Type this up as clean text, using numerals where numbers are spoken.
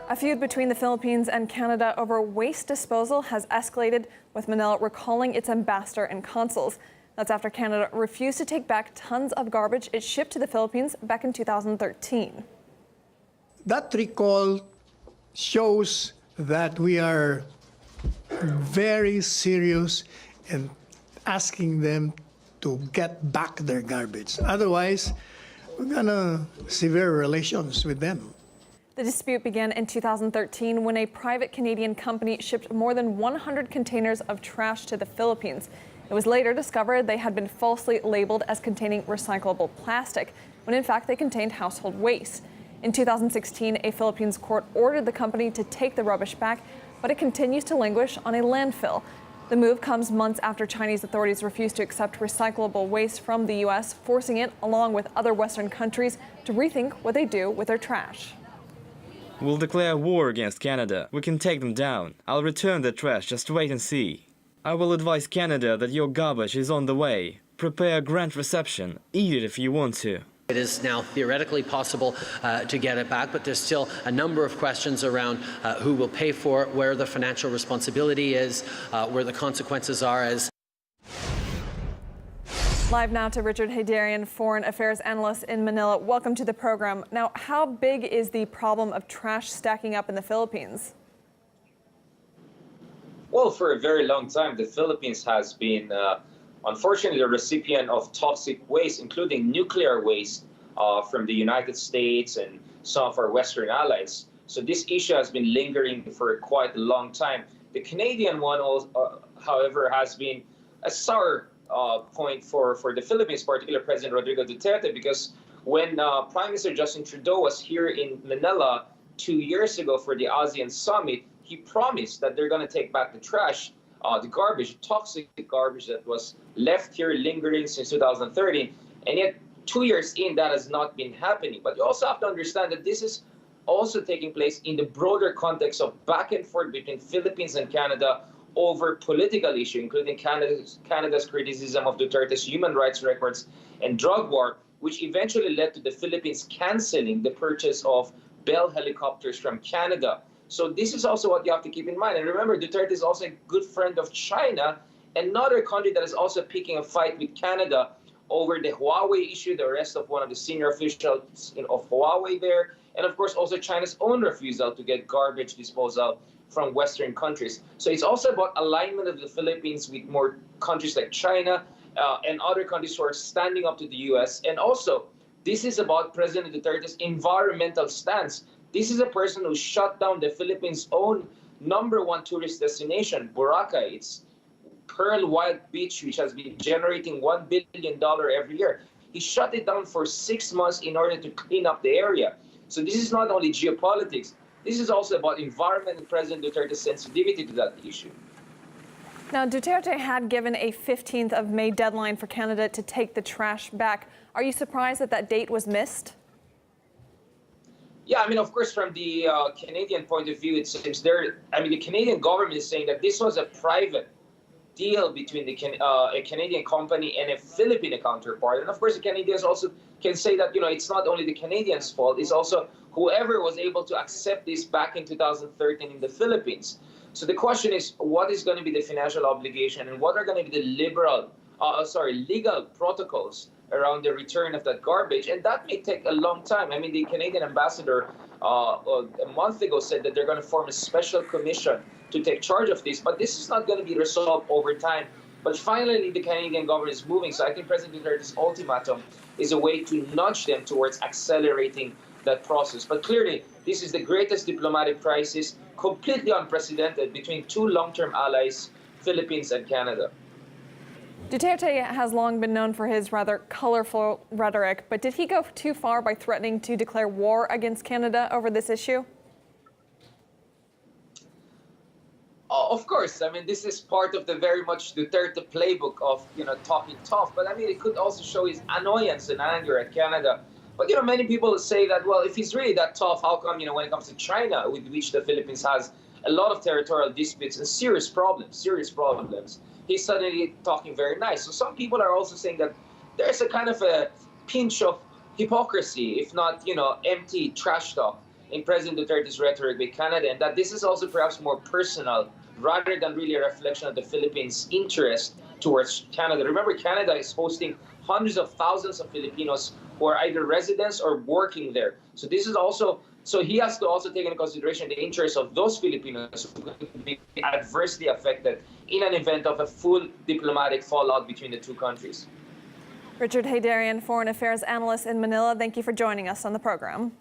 A feud between the Philippines and Canada over waste disposal has escalated, with Manila recalling its ambassador and consuls. That's after Canada refused to take back tons of garbage it shipped to the Philippines back in 2013. That recall shows that we are very serious in asking them to get back their garbage. Otherwise, we're gonna sever relations with them. The dispute began in 2013 when a private Canadian company shipped more than 100 containers of trash to the Philippines. It was later discovered they had been falsely labeled as containing recyclable plastic, when in fact they contained household waste. In 2016, a Philippines court ordered the company to take the rubbish back, but it continues to languish on a landfill. The move comes months after Chinese authorities refused to accept recyclable waste from the U.S., forcing it, along with other Western countries, to rethink what they do with their trash. We'll declare war against Canada. We can take them down. I'll return the trash, just wait and see. I will advise Canada that your garbage is on the way. Prepare a grand reception. Eat it if you want to. It is now theoretically possible to get it back, but there's still a number of questions around who will pay for it, where the financial responsibility is, where the consequences are. As Live now to Richard Heydarian, Foreign Affairs Analyst in Manila. Welcome to the program. Now, how big is the problem of trash stacking up in the Philippines? Well, for a very long time, the Philippines has been, unfortunately, the recipient of toxic waste, including nuclear waste from the United States and some of our Western allies. So this issue has been lingering for quite a long time. The Canadian one, however, has been a sour point for the Philippines, particularly President Rodrigo Duterte, because when Prime Minister Justin Trudeau was here in Manila 2 years ago for the ASEAN summit, he promised that they're going to take back the trash, the garbage, toxic garbage that was left here lingering since 2013. And yet 2 years in, that has not been happening. But you also have to understand that this is also taking place in the broader context of back and forth between Philippines and Canada over political issues, including Canada's criticism of Duterte's human rights records and drug war, which eventually led to the Philippines canceling the purchase of Bell helicopters from Canada. So this is also what you have to keep in mind. And remember, Duterte is also a good friend of China, another country that is also picking a fight with Canada over the Huawei issue, the arrest of one of the senior officials of Huawei there, and of course also China's own refusal to get garbage disposal from Western countries. So it's also about alignment of the Philippines with more countries like China and other countries who are standing up to the U.S. And also, this is about President Duterte's environmental stance. This is a person who shut down the Philippines' own #1 tourist destination, Boracay. It's Pearl Wild Beach, which has been generating $1 billion every year. He shut it down for 6 months in order to clean up the area. So this is not only geopolitics, this is also about environment and President Duterte's sensitivity to that issue. Now, Duterte had given a 15th of May deadline for Canada to take the trash back. Are you surprised that that date was missed? Yeah, I mean, of course, from the Canadian point of view, it seems the Canadian government is saying that this was a private deal between a Canadian company and a Filipino counterpart. And of course, the Canadians also can say that, it's not only the Canadians' fault, it's also whoever was able to accept this back in 2013 in the Philippines. So the question is, what is going to be the financial obligation and what are going to be the legal protocols around the return of that garbage? And that may take a long time. I mean, the Canadian ambassador a month ago said that they're going to form a special commission to take charge of this, but this is not going to be resolved over time. But finally, the Canadian government is moving. So I think President Duterte's ultimatum is a way to nudge them towards accelerating that process. But clearly, this is the greatest diplomatic crisis, completely unprecedented, between two long-term allies, Philippines and Canada. Duterte has long been known for his rather colorful rhetoric, but did he go too far by threatening to declare war against Canada over this issue? Of course. I mean, this is part of the very much Duterte playbook of, talking tough. But I mean, it could also show his annoyance and anger at Canada. But, many people say that, well, if he's really that tough, how come, when it comes to China, with which the Philippines has a lot of territorial disputes and serious problems, he's suddenly talking very nice. So some people are also saying that there's a kind of a pinch of hypocrisy, if not, empty trash talk in President Duterte's rhetoric with Canada, and that this is also perhaps more personal rather than really a reflection of the Philippines' interest towards Canada. Remember, Canada is hosting hundreds of thousands of Filipinos who are either residents or working there. So this is also, so he has to also take into consideration the interests of those Filipinos who could be adversely affected in an event of a full diplomatic fallout between the two countries. Richard Heydarian, foreign affairs analyst in Manila, thank you for joining us on the program.